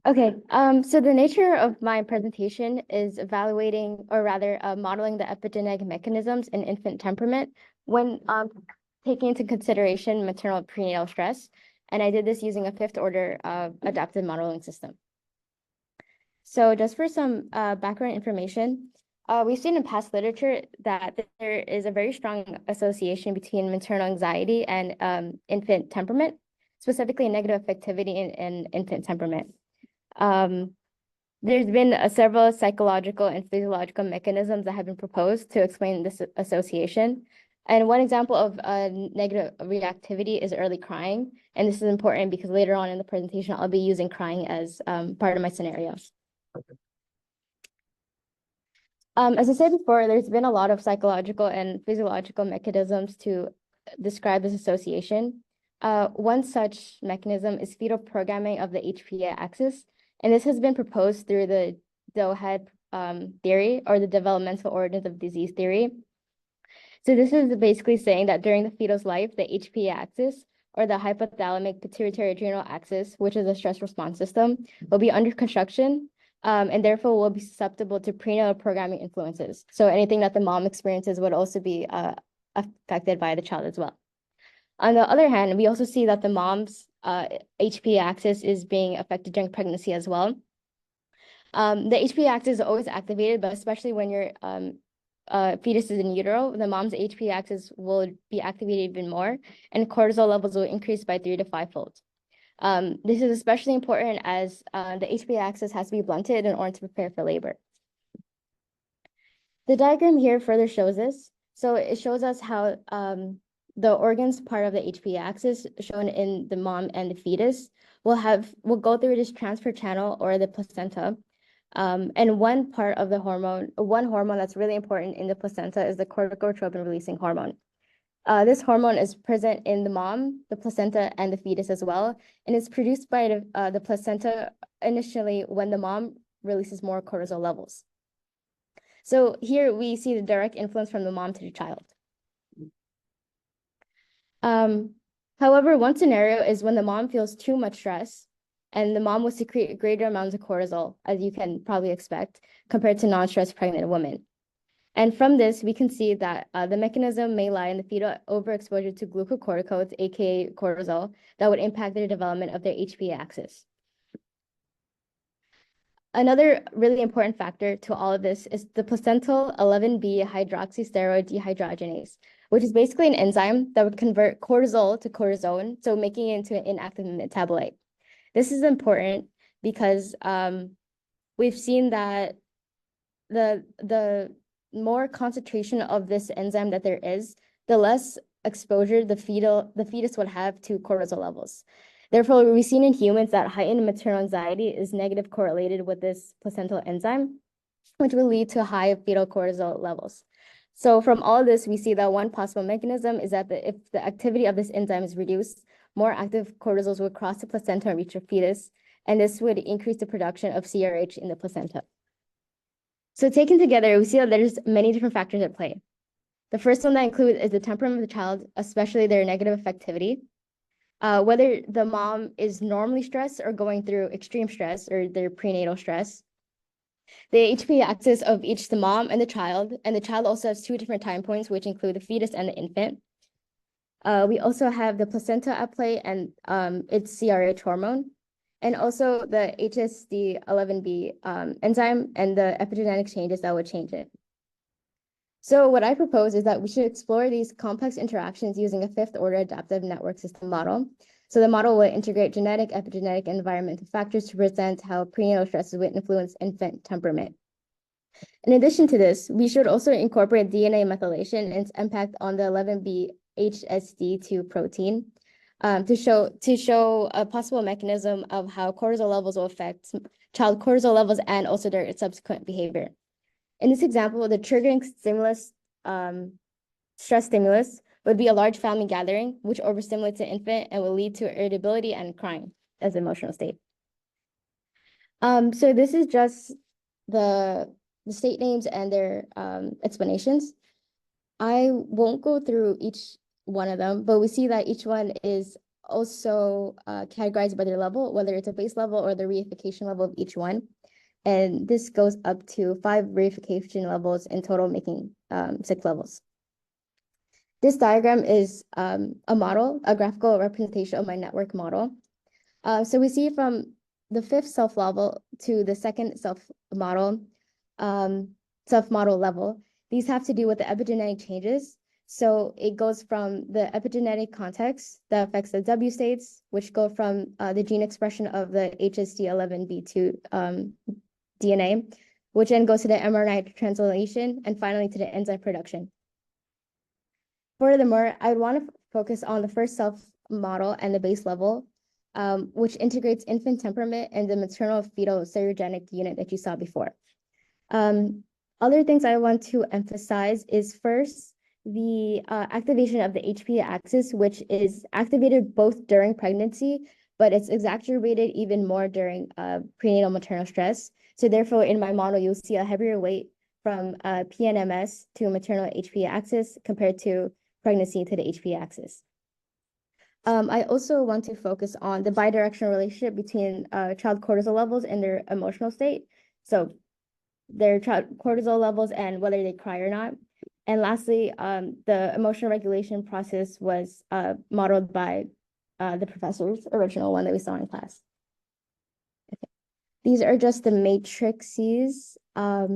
Okay, so the nature of my presentation is evaluating, or rather, modeling the epigenetic mechanisms in infant temperament when taking into consideration maternal prenatal stress. And I did this using a fifth order adaptive modeling system. So just for some background information, we've seen in past literature that there is a very strong association between maternal anxiety and infant temperament, specifically negative affectivity in infant temperament. There's been several psychological and physiological mechanisms that have been proposed to explain this association. And one example of negative reactivity is early crying. And this is important because later on in the presentation, I'll be using crying as part of my scenarios. As I said before, there's been a lot of psychological and physiological mechanisms to describe this association. One such mechanism is fetal programming of the HPA axis. And this has been proposed through the Doe-Head theory, or the developmental origins of disease theory. So this is basically saying that during the fetal's life, the HPA axis, or the hypothalamic pituitary adrenal axis, which is a stress response system, will be under construction, and therefore will be susceptible to prenatal programming influences. So anything that the mom experiences would also be affected by the child as well. On the other hand, we also see that the mom's HPA axis is being affected during pregnancy as well. The HPA axis is always activated, but especially when your fetus is in utero, the mom's HPA axis will be activated even more, and cortisol levels will increase by 3 to 5-fold. This is especially important as the HPA axis has to be blunted in order to prepare for labor. The diagram here further shows this. So it shows us how the organs part of the HPA axis shown in the mom and the fetus will go through this transfer channel, or the placenta. And one hormone that's really important in the placenta is the corticotropin releasing hormone. This hormone is present in the mom, the placenta, and the fetus as well, and it's produced by the placenta initially when the mom releases more cortisol levels. So here we see the direct influence from the mom to the child. However, one scenario is when the mom feels too much stress, and the mom will secrete greater amounts of cortisol, as you can probably expect, compared to non-stressed pregnant women. And from this, we can see that the mechanism may lie in the fetal overexposure to glucocorticoids, aka cortisol, that would impact their development of their HPA axis. Another really important factor to all of this is the placental 11B hydroxysteroid dehydrogenase, which is basically an enzyme that would convert cortisol to cortisone, so making it into an inactive metabolite. This is important because we've seen that the more concentration of this enzyme that there is, the less exposure the fetus would have to cortisol levels. Therefore, we've seen in humans that heightened maternal anxiety is negative correlated with this placental enzyme, which will lead to high fetal cortisol levels. So from all of this, we see that one possible mechanism is that if the activity of this enzyme is reduced, more active cortisols would cross the placenta and reach the fetus, and this would increase the production of CRH in the placenta. So taken together, we see that there's many different factors at play. The first one that includes is the temperament of the child, especially their negative affectivity. Whether the mom is normally stressed or going through extreme stress or their prenatal stress. The HPA axis of each the mom and the child also has 2 different time points, which include the fetus and the infant. We also have the placenta at play and its CRH hormone, and also the HSD11B enzyme and the epigenetic changes that would change it. So what I propose is that we should explore these complex interactions using a fifth order adaptive network system model. So the model will integrate genetic, epigenetic, and environmental factors to present how prenatal stresses would influence infant temperament. In addition to this, we should also incorporate DNA methylation and its impact on the 11B HSD2 protein to show a possible mechanism of how cortisol levels will affect child cortisol levels and also their subsequent behavior. In this example, the triggering stimulus, stress stimulus, would be a large family gathering, which overstimulates the infant and will lead to irritability and crying as an emotional state. So this is just the state names and their explanations. I won't go through each one of them, but we see that each one is also categorized by their level, whether it's a base level or the reification level of each one. And this goes up to 5 reification levels in total, making 6 levels. This diagram is a model, a graphical representation of my network model. So we see from the 5th self level to the 2nd self-model level, these have to do with the epigenetic changes. So it goes from the epigenetic context that affects the W states, which go from the gene expression of the HSD11B2 DNA, which then goes to the mRNA translation, and finally to the enzyme production. Furthermore, I would want to focus on the first self-model and the base level, which integrates infant temperament and the maternal fetal stereogenic unit that you saw before. Other things I want to emphasize is first, the activation of the HPA axis, which is activated both during pregnancy, but it's exacerbated even more during prenatal maternal stress. So therefore, in my model, you'll see a heavier weight from PNMS to maternal HPA axis compared to pregnancy to the HPA axis. I also want to focus on the bidirectional relationship between child cortisol levels and their emotional state. So their child cortisol levels and whether they cry or not. And lastly, the emotional regulation process was modeled by the professor's original one that we saw in class. Okay. These are just the matrices. I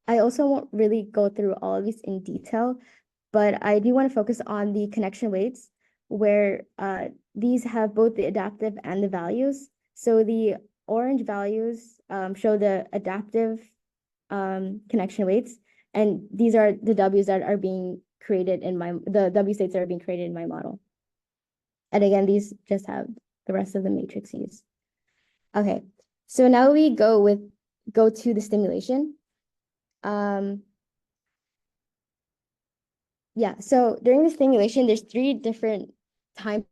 also won't really go through all of these in detail, but I do want to focus on the connection weights, where these have both the adaptive and the values. So the orange values show the adaptive connection weights, and these are the W's that are being created in the W states that are being created in my model. And again, these just have the rest of the matrices. Okay, so now we go to the stimulation. Yeah, so during the stimulation, there's 3 different time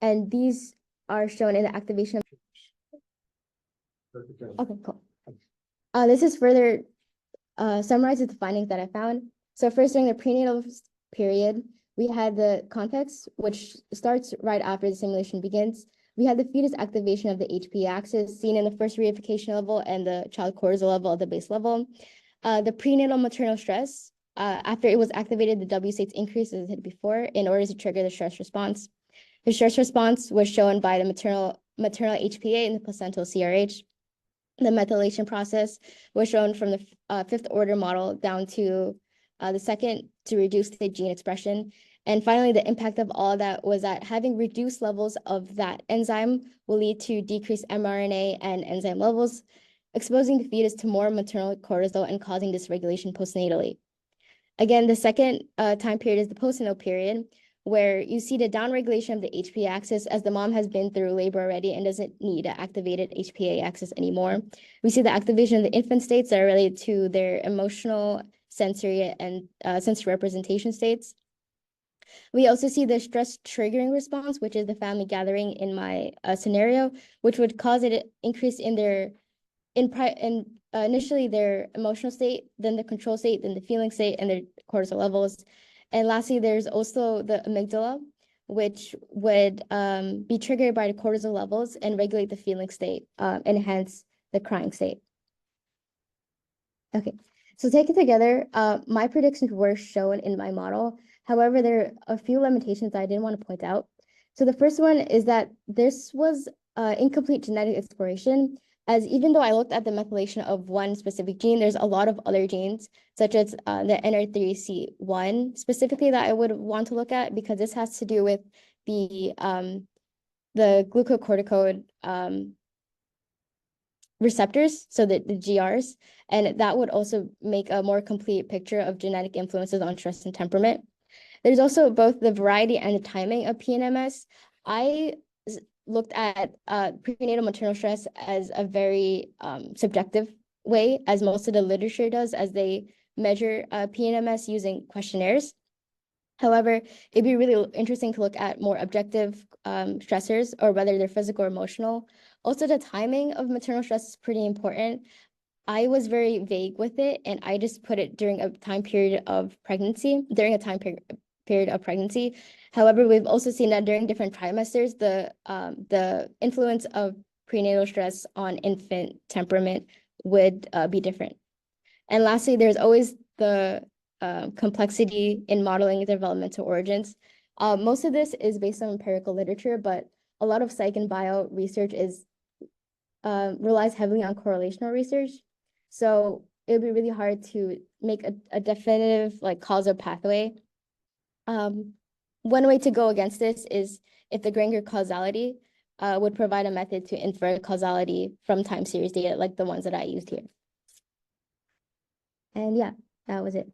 and these are shown in the activation. Okay, cool. This is further summarizes the findings that I found. So first, during the prenatal period, we had the context, which starts right after the simulation begins. We had the fetus activation of the HPA axis seen in the first reification level and the child cortisol level at the base level. The prenatal maternal stress, after it was activated, the W states increased as I said before in order to trigger the stress response. The stress response was shown by the maternal HPA and the placental CRH. The methylation process was shown from the 5th order model down to the 2nd to reduce the gene expression. And finally, the impact of all of that was that having reduced levels of that enzyme will lead to decreased mRNA and enzyme levels, exposing the fetus to more maternal cortisol and causing dysregulation postnatally. Again, the 2nd time period is the postnatal period, where you see the downregulation of the HPA axis as the mom has been through labor already and doesn't need an activated HPA axis anymore. We see the activation of the infant states that are related to their emotional, sensory, and sensory representation states. We also see the stress triggering response, which is the family gathering in my scenario, which would cause it to increase in their initially their emotional state, then the control state, then the feeling state, and their cortisol levels. And lastly, there's also the amygdala, which would be triggered by the cortisol levels and regulate the feeling state, and hence the crying state. Okay, so taken together, my predictions were shown in my model. However, there are a few limitations that I didn't want to point out. So the first one is that this was incomplete genetic exploration, as even though I looked at the methylation of one specific gene, there's a lot of other genes, such as the NR3C1 specifically that I would want to look at, because this has to do with the glucocorticoid receptors, so the GRs, and that would also make a more complete picture of genetic influences on stress and temperament. There's also both the variety and the timing of PNMS. I looked at prenatal maternal stress as a very subjective way, as most of the literature does, as they measure PNMS using questionnaires. However, it'd be really interesting to look at more objective stressors, or whether they're physical or emotional. Also, the timing of maternal stress is pretty important. I was very vague with it, and I just put it during a time period of pregnancy, period of pregnancy. However, we've also seen that during different trimesters, the influence of prenatal stress on infant temperament would be different. And lastly, there's always the complexity in modeling developmental origins. Most of this is based on empirical literature, but a lot of psych and bio research relies heavily on correlational research. So it would be really hard to make a definitive causal pathway. One way to go against this is if the Granger causality would provide a method to infer causality from time series data, like the ones that I used here. And yeah, that was it.